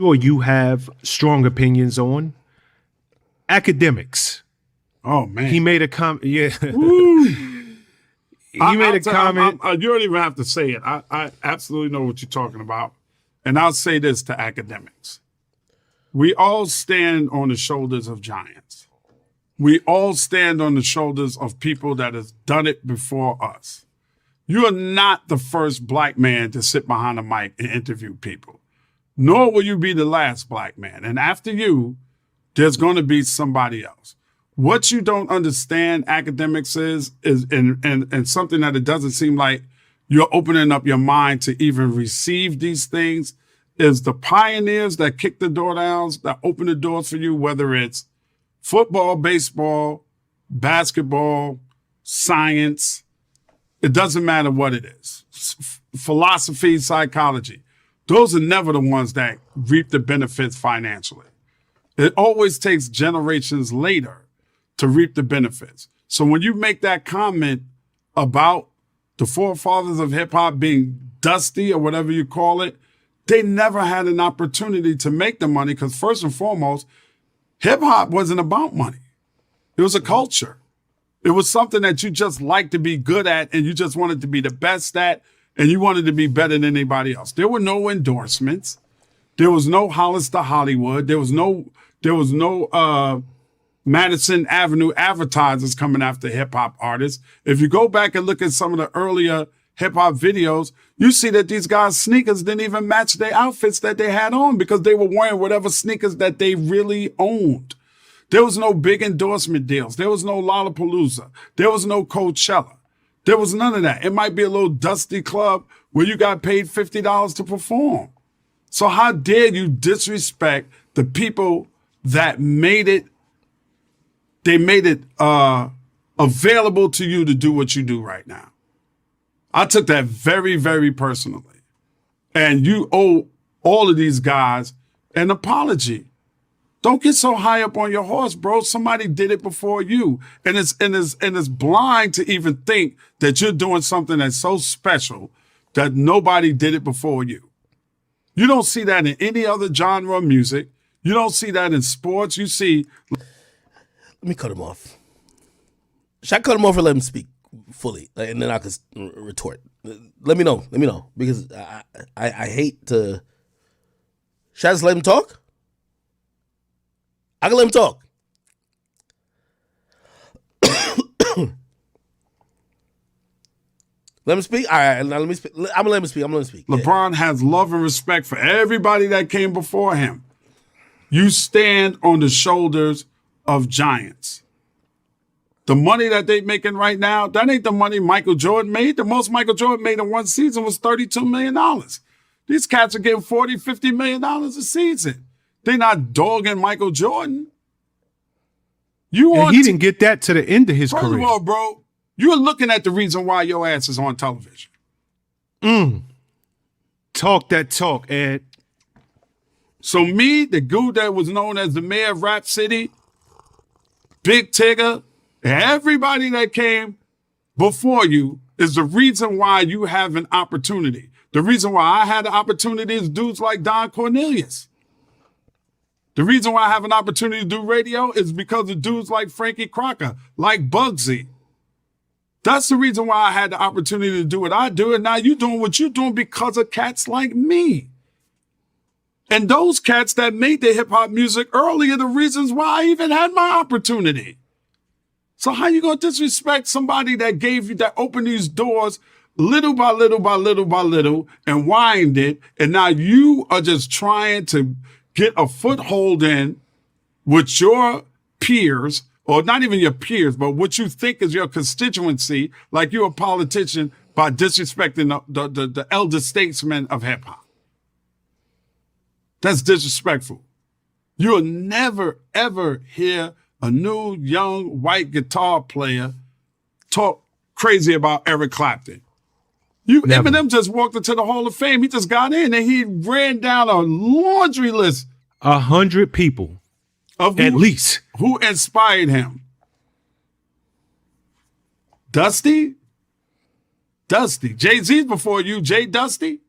Or you have strong opinions on Akademiks. Oh man, He made a comment. Yeah, he made a comment. You don't even have to say it. I absolutely know what you're talking about, and I'll say this to Akademiks: we all stand on the shoulders of giants. We all stand on the shoulders of people that has done it before us. You are not the first black man to sit behind a mic and interview people. Nor will you be the last black man. And after you, there's going to be somebody else. What you don't understand, Akademiks, is and something that it doesn't seem like you're opening up your mind to even receive these things, is the pioneers that kick the door down, that open the doors for you, whether it's football, baseball, basketball, science. It doesn't matter what it is. Philosophy, psychology. Those are never the ones that reap the benefits financially. It always takes generations later to reap the benefits. So when you make that comment about the forefathers of hip hop being dusty or whatever you call it, they never had an opportunity to make the money because first and foremost, hip hop wasn't about money. It was a culture. It was something that you just liked to be good at and you just wanted to be the best at. And you wanted to be better than anybody else. There were no endorsements. There was no Hollis to Hollywood. There was no Madison Avenue advertisers coming after hip hop artists. If you go back and look at some of the earlier hip hop videos, you see that these guys' sneakers didn't even match their outfits that they had on because they were wearing whatever sneakers that they really owned. There was no big endorsement deals. There was no Lollapalooza. There was no Coachella. There was none of that. It might be a little dusty club where you got paid $50 to perform. So how dare you disrespect the people that made it? They made it available to you to do what you do right now. I took that very, very personally. And you owe all of these guys an apology. Don't get so high up on your horse, bro. Somebody did it before you. And it's blind to even think that you're doing something that's so special that nobody did it before you. You don't see that in any other genre of music. You don't see that in sports. You see. Let me cut him off. Should I cut him off or let him speak fully? And then I can retort. Let me know. Because I hate to. Should I just let him talk? I can let him talk. Let him speak? All right, now let me speak. I'm going to let him speak. LeBron has love and respect for everybody that came before him. You stand on the shoulders of giants. The money that they making right now, that ain't the money Michael Jordan made. The most Michael Jordan made in one season was $32 million. These cats are getting $40, $50 million a season. They're not dogging Michael Jordan. He didn't get that to the end of his career. First of all, bro, you're looking at the reason why your ass is on television. Talk that talk, Ed. So me, the dude that was known as the mayor of Rap City, Big Tigger, everybody that came before you is the reason why you have an opportunity. The reason why I had the opportunity is dudes like Don Cornelius. The reason why I have an opportunity to do radio is because of dudes like Frankie Crocker, like Bugsy. That's the reason why I had the opportunity to do what I do. And now you're doing what you're doing because of cats like me. And those cats that made the hip hop music earlier, the reasons why I even had my opportunity. So how you going to disrespect somebody that gave you, that opened these doors little by little by little by little and wind it. And now you are just trying to get a foothold in with your peers, or not even your peers, but what you think is your constituency, like you're a politician, by disrespecting the elder statesmen of hip hop. That's disrespectful. You'll never, ever hear a new, young, white guitar player talk crazy about Eric Clapton. Eminem just walked into the Hall of Fame. He just got in and he ran down a laundry list. 100 people. At least. Who inspired him? Dusty? Jay-Z's before you, Jay Dusty.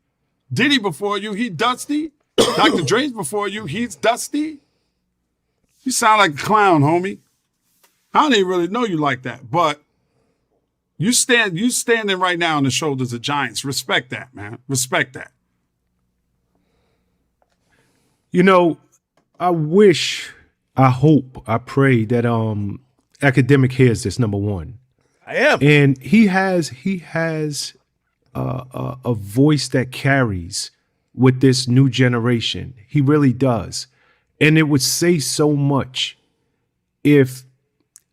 Diddy before you, he Dusty. Dr. Dre's before you. He's dusty. You sound like a clown, homie. I don't even really know you like that, but you standing right now on the shoulders of giants. Respect that, man. Respect that. You know, I wish, I hope, I pray that Academic hears this, number one. I am. And he has a voice that carries with this new generation. He really does. And it would say so much if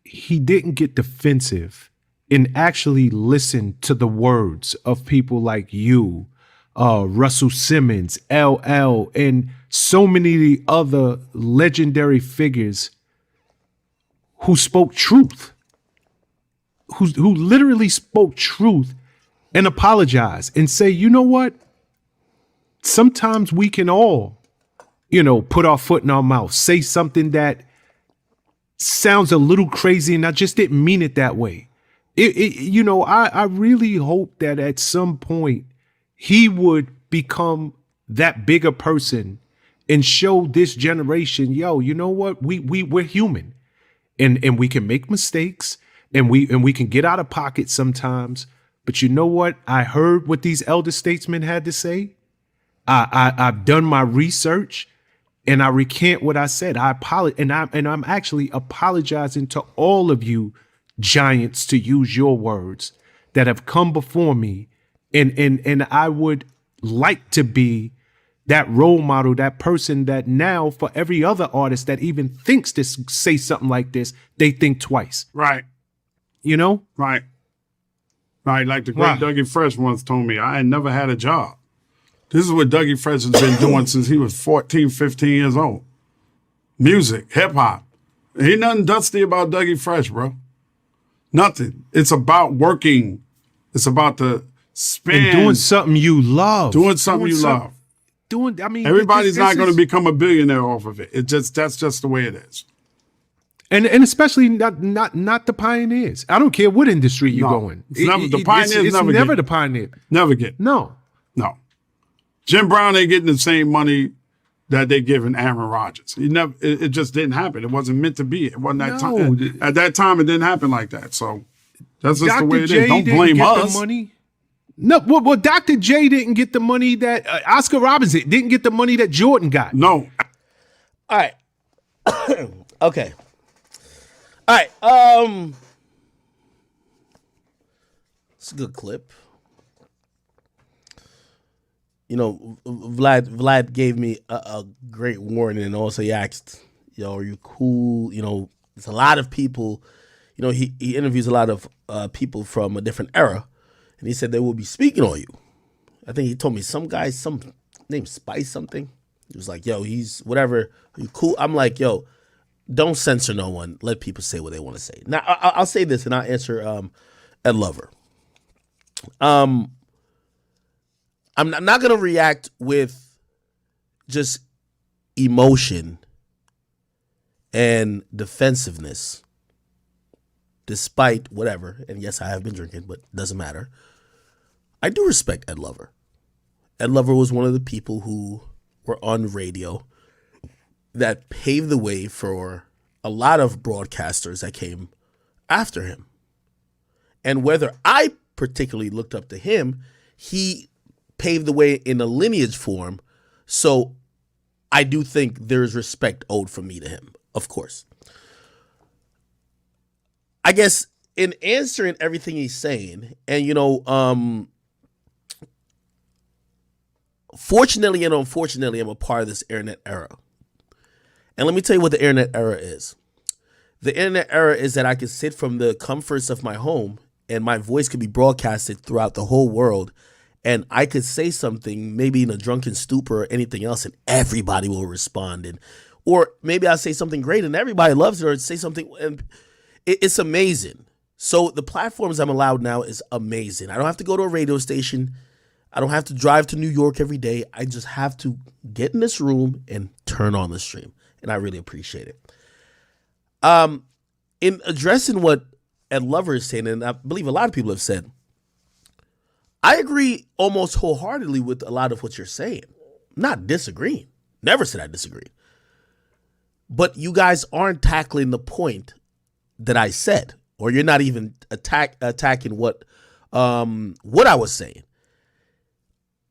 he didn't get defensive and actually listen to the words of people like you, Russell Simmons, LL, and so many other legendary figures who spoke truth, who literally spoke truth and apologize and say, you know what? Sometimes we can all, put our foot in our mouth, say something that sounds a little crazy and I just didn't mean it that way. I really hope that at some point he would become that bigger person and show this generation, yo, you know what? We're human and we can make mistakes and we can get out of pocket sometimes. But you know what? I heard what these elder statesmen had to say. I've done my research and I recant what I said. I apologize, and I'm actually apologizing to all of you giants, to use your words, that have come before me. And I would like to be that role model, that person that now for every other artist that even thinks to say something like this, they think twice. Right. Right. Right. Like the great Dougie Fresh once told me, I had never had a job. This is what Dougie Fresh has been doing since he was 14, 15 years old. Music, hip hop. Ain't nothing dusty about Dougie Fresh, bro. Nothing. It's about working. It's about the span. And doing something you love. Everybody's not going to become a billionaire off of it. That's just the way it is. And especially not the pioneers. I don't care what industry you go in. The pioneers never the pioneer. Never get. No. Jim Brown ain't getting the same money that they giving Aaron Rodgers. It just didn't happen. It wasn't meant to be. It wasn't that time. At that time, it didn't happen like that. So that's just the way it is. Don't blame us. Money. No, well, Dr. J didn't get the money that Oscar Robertson didn't get the money that Jordan got. No. All right. Okay. All right. It's a good clip. Vlad gave me a great warning, and also he asked, are you cool? There's a lot of people, he interviews a lot of people from a different era, and he said they will be speaking on you. I think he told me some guy, some name Spice something. He was like, yo, he's whatever. Are you cool? I'm like, yo, don't censor no one. Let people say what they want to say. Now, I'll say this, and I'll answer Ed Lover. I'm not going to react with just emotion and defensiveness, despite whatever. And yes, I have been drinking, but it doesn't matter. I do respect Ed Lover. Ed Lover was one of the people who were on radio that paved the way for a lot of broadcasters that came after him. And whether I particularly looked up to him, he paved the way in a lineage form. So I do think there is respect owed from me to him, of course. I guess in answering everything he's saying, and fortunately and unfortunately, I'm a part of this internet era. And let me tell you what the internet era is. The internet era is that I can sit from the comforts of my home and my voice could be broadcasted throughout the whole world. And I could say something, maybe in a drunken stupor or anything else, and everybody will respond. Or maybe I'll say something great and everybody loves it, or say something, and it's amazing. So the platforms I'm allowed now is amazing. I don't have to go to a radio station. I don't have to drive to New York every day. I just have to get in this room and turn on the stream. And I really appreciate it. In addressing what Ed Lover is saying, and I believe a lot of people have said, I agree almost wholeheartedly with a lot of what you're saying. I'm not disagreeing. Never said I disagreed. But you guys aren't tackling the point that I said, or you're not even attacking what I was saying.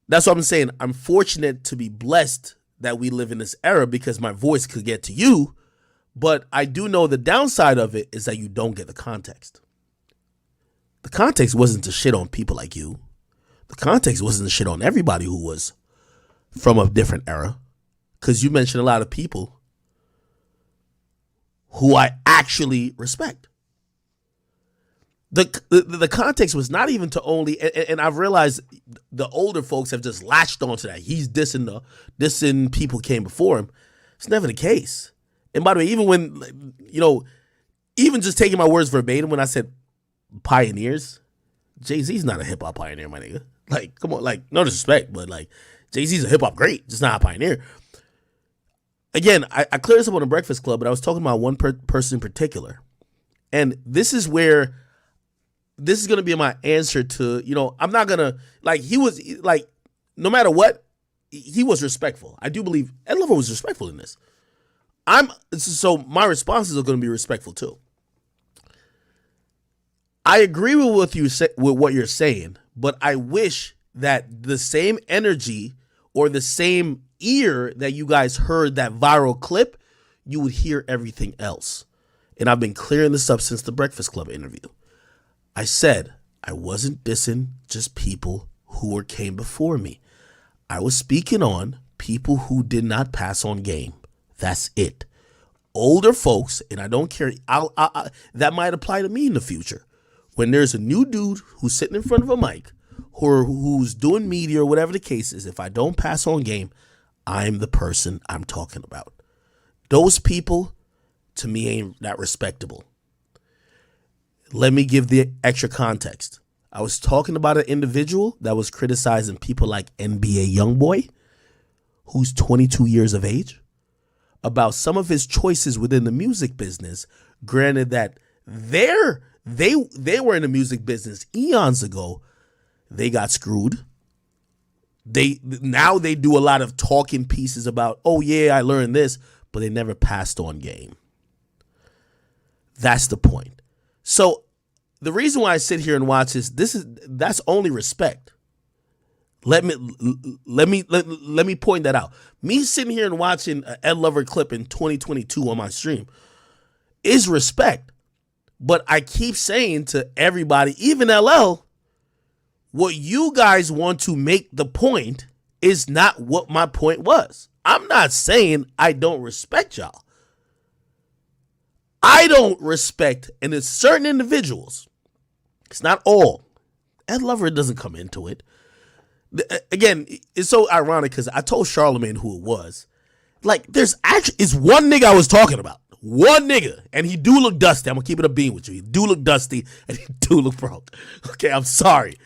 That's what I'm saying. I'm fortunate to be blessed that we live in this era because my voice could get to you, but I do know the downside of it is that you don't get the context. The context wasn't to shit on people like you. The context wasn't to shit on everybody who was from a different era, because you mentioned a lot of people who I actually respect. The context was not even to only, and I've realized the older folks have just latched onto that. He's dissing people came before him. It's never the case. And by the way, even when, even just taking my words verbatim, when I said pioneers, Jay-Z's not a hip hop pioneer, my nigga. Like, come on, like, no disrespect, but like, Jay-Z's a hip hop great, just not a pioneer. Again, I cleared this up on the Breakfast Club, but I was talking about one person in particular. And this is where, this is going to be my answer to, I'm not going to, like, he was, like, no matter what, he was respectful. I do believe Ed Lover was respectful in this. So my responses are going to be respectful too. I agree with what you're saying, but I wish that the same energy or the same ear that you guys heard that viral clip, you would hear everything else. And I've been clearing this up since the Breakfast Club interview. I said I wasn't dissing just people who came before me. I was speaking on people who did not pass on game. That's it. Older folks, and I don't care, that might apply to me in the future. When there's a new dude who's sitting in front of a mic or who's doing media or whatever the case is, if I don't pass on game, I'm the person I'm talking about. Those people, to me, ain't that respectable. Let me give the extra context. I was talking about an individual that was criticizing people like NBA Youngboy, who's 22 years of age, about some of his choices within the music business. Granted that they were in the music business eons ago. They got screwed. Now they do a lot of talking pieces about, oh yeah, I learned this, but they never passed on game. That's the point. So the reason why I sit here and watch that's only respect. Let me point that out. Me sitting here and watching an Ed Lover clip in 2022 on my stream is respect. But I keep saying to everybody, even LL, what you guys want to make the point is not what my point was. I'm not saying I don't respect y'all. I don't respect, and it's certain individuals. It's not all. Ed Lover doesn't come into it. Again, it's so ironic because I told Charlemagne who it was. Like, it's one nigga I was talking about. One nigga. And he do look dusty. I'm going to keep it a bean with you. He do look dusty and he do look broke. Okay, I'm sorry.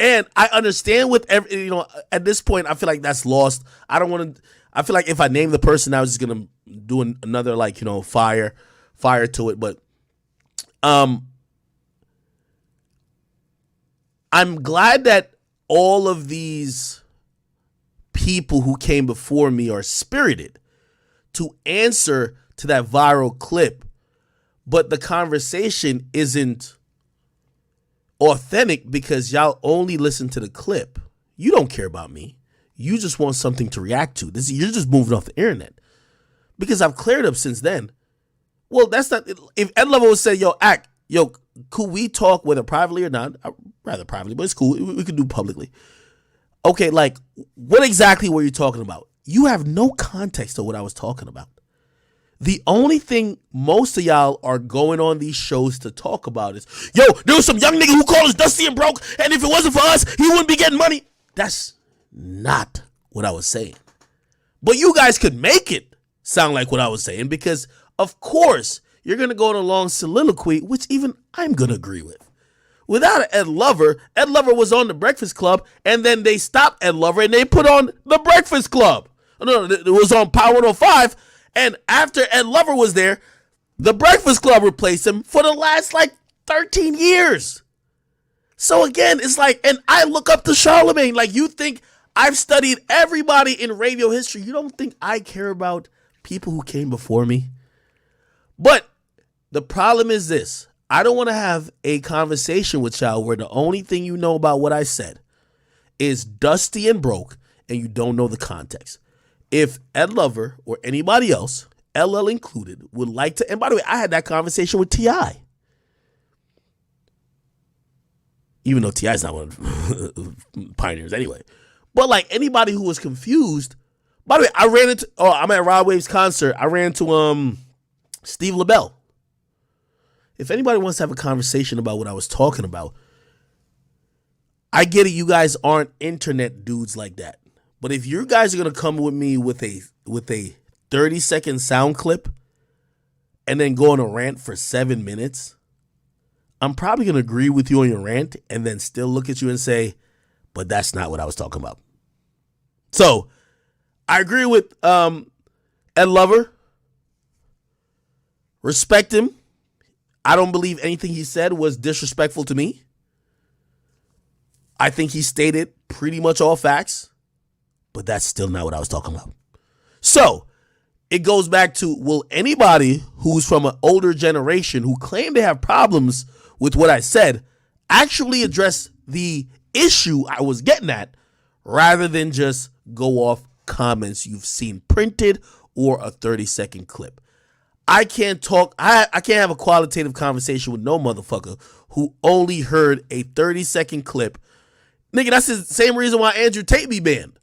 And I understand with at this point, I feel like that's lost. I feel like if I name the person, I was just going to do another, fire to it. But I'm glad that all of these people who came before me are spirited to answer to that viral clip, but the conversation isn't authentic because y'all only listen to the clip. You don't care about me. You just want something to react to. You're just moving off the internet. Because I've cleared up since then. Well, that's not, if Ed Lover would say, could we talk whether privately or not? Rather privately, but it's cool. We could do publicly. Okay, like, what exactly were you talking about? You have no context of what I was talking about. The only thing most of y'all are going on these shows to talk about is, there was some young nigga who called us dusty and broke, and if it wasn't for us, he wouldn't be getting money. That's not what I was saying. But you guys could make it sound like what I was saying because, of course, you're going to go on a long soliloquy, which even I'm going to agree with. Without Ed Lover was on the Breakfast Club, and then they stopped Ed Lover and they put on the Breakfast Club. No, it was on Power 105, and after Ed Lover was there, the Breakfast Club replaced him for the last 13 years. So again, it's like, and I look up to Charlemagne. Like, you think I've studied everybody in radio history. You don't think I care about people who came before me? But the problem is this. I don't want to have a conversation with y'all where the only thing you know about what I said is dusty and broke and you don't know the context. If Ed Lover or anybody else, LL included, would like to, and by the way, I had that conversation with T.I. Even though T.I.'s not one of the pioneers anyway. But like anybody who was confused, by the way, I'm at Rod Wave's concert. I ran into Steve LaBelle. If anybody wants to have a conversation about what I was talking about, I get it. You guys aren't internet dudes like that. But if you guys are gonna come with me with a 30-second sound clip and then go on a rant for 7 minutes, I'm probably gonna agree with you on your rant and then still look at you and say, but that's not what I was talking about. So I agree with Ed Lover. Respect him. I don't believe anything he said was disrespectful to me. I think he stated pretty much all facts, but that's still not what I was talking about. So it goes back to, will anybody who's from an older generation who claim they have problems with what I said actually address the issue I was getting at rather than just go off comments you've seen printed or a 30-second clip? I can't talk. I can't have a qualitative conversation with no motherfucker who only heard a 30-second clip. Nigga, that's the same reason why Andrew Tate be banned.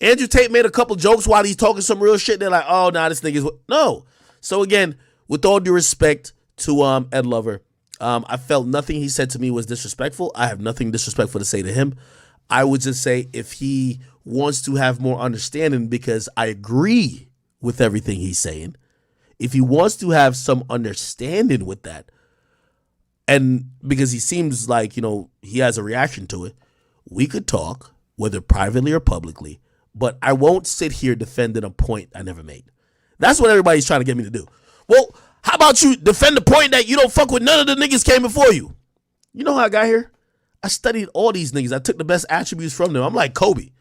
Andrew Tate made a couple jokes while he's talking some real shit. They're like, oh, nah, this nigga's... No. So again, with all due respect to Ed Lover, I felt nothing he said to me was disrespectful. I have nothing disrespectful to say to him. I would just say if he wants to have more understanding, because I agree with everything he's saying, if he wants to have some understanding with that, and because he seems like, he has a reaction to it, we could talk, whether privately or publicly, but I won't sit here defending a point I never made. That's what everybody's trying to get me to do. Well, how about you defend the point that you don't fuck with none of the niggas came before you? You know how I got here? I studied all these niggas. I took the best attributes from them. I'm like Kobe.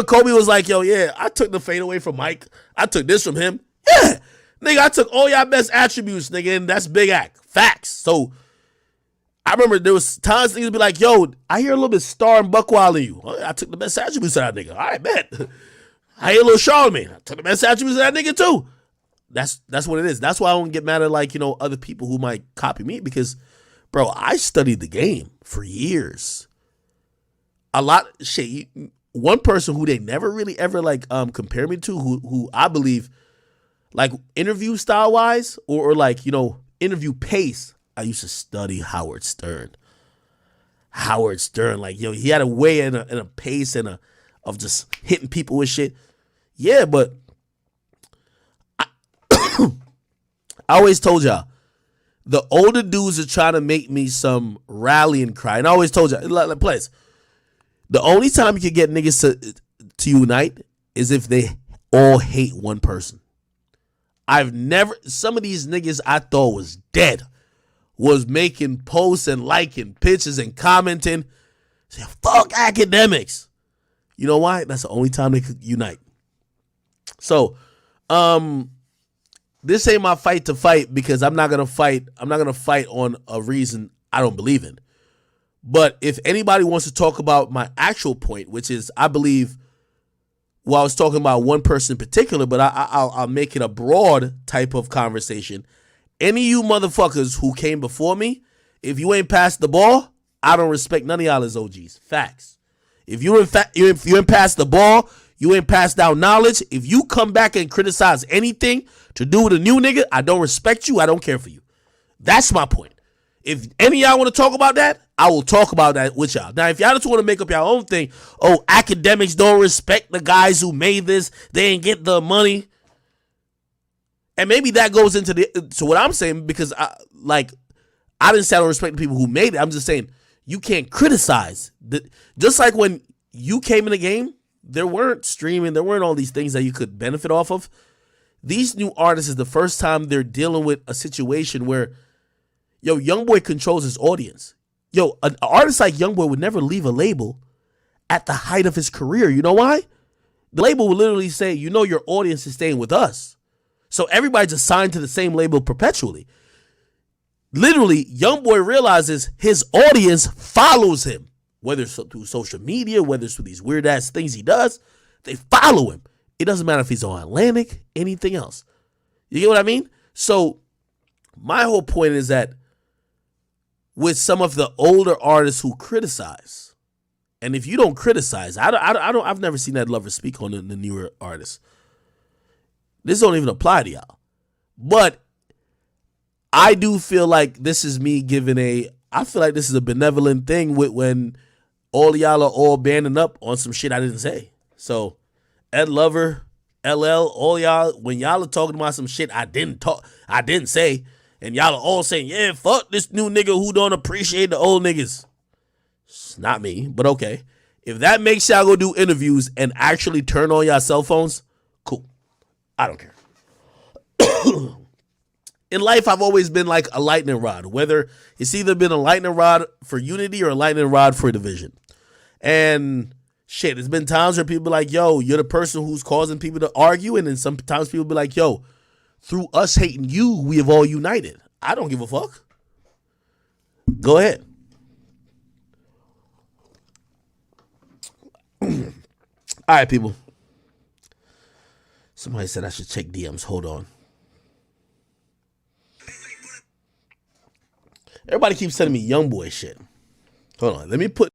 Kobe was like, yo, yeah, I took the fadeaway from Mike. I took this from him. Yeah. Nigga, I took all y'all best attributes, nigga, and that's big act. Facts. So I remember there was times niggas be like, yo, I hear a little bit Star and Buckwild in you. Oh, I took the best attributes of that nigga. All right, bet. I hear a little Charlamagne. I took the best attributes of that nigga too. That's what it is. That's why I don't get mad at other people who might copy me, because, bro, I studied the game for years. One person who they never really ever compare me to, who I believe, interview style wise or interview pace, I used to study Howard Stern. Howard Stern, he had a way and a pace of just hitting people with shit. Yeah, but I always told y'all, the older dudes are trying to make me some rallying cry. And I always told y'all, please, the only time you can get niggas to unite is if they all hate one person. Some of these niggas I thought was dead was making posts and liking pictures and commenting. Say, fuck academics. You know why? That's the only time they could unite. So, this ain't my fight to fight, because I'm not gonna fight on a reason I don't believe in. But if anybody wants to talk about my actual point, which is I believe, well, I was talking about one person in particular, but I'll make it a broad type of conversation. Any of you motherfuckers who came before me, if you ain't passed the ball, I don't respect none of y'all as OGs. Facts. If you ain't passed the ball, you ain't passed down knowledge. If you come back and criticize anything to do with a new nigga, I don't respect you. I don't care for you. That's my point. If any of y'all want to talk about that, I will talk about that with y'all. Now, if y'all just want to make up your own thing, academics don't respect the guys who made this, they ain't get the money. And maybe that goes into to what I'm saying, because I didn't say I don't respect the people who made it. I'm just saying you can't criticize. Just like when you came in the game, there weren't streaming, there weren't all these things that you could benefit off of. These new artists is the first time they're dealing with a situation where, Youngboy controls his audience. An artist like Youngboy would never leave a label at the height of his career. You know why? The label will literally say, you know, your audience is staying with us. So everybody's assigned to the same label perpetually. Literally, YoungBoy realizes his audience follows him, whether it's through social media, whether it's through these weird ass things he does, they follow him. It doesn't matter if he's on Atlantic, anything else. You get what I mean? So my whole point is that with some of the older artists who criticize, and if you don't criticize, I've never seen that lover speak on the newer artists. This don't even apply to y'all. But I do feel like this is me giving I feel like this is a benevolent thing with when all y'all are all banding up on some shit I didn't say. So Ed Lover, LL, all y'all, when y'all are talking about some shit I didn't say, and y'all are all saying, yeah, fuck this new nigga who don't appreciate the old niggas. It's not me, but okay. If that makes y'all go do interviews and actually turn on y'all cell phones, cool. I don't care. In life, I've always been like a lightning rod, whether it's either been a lightning rod for unity or a lightning rod for division. And shit, there's been times where people be like, yo, you're the person who's causing people to argue. And then sometimes people be like, yo, through us hating you, we have all united. I don't give a fuck. Go ahead. All right, people. Somebody said I should check DMs. Hold on. Everybody keeps sending me YoungBoy shit. Hold on. Let me put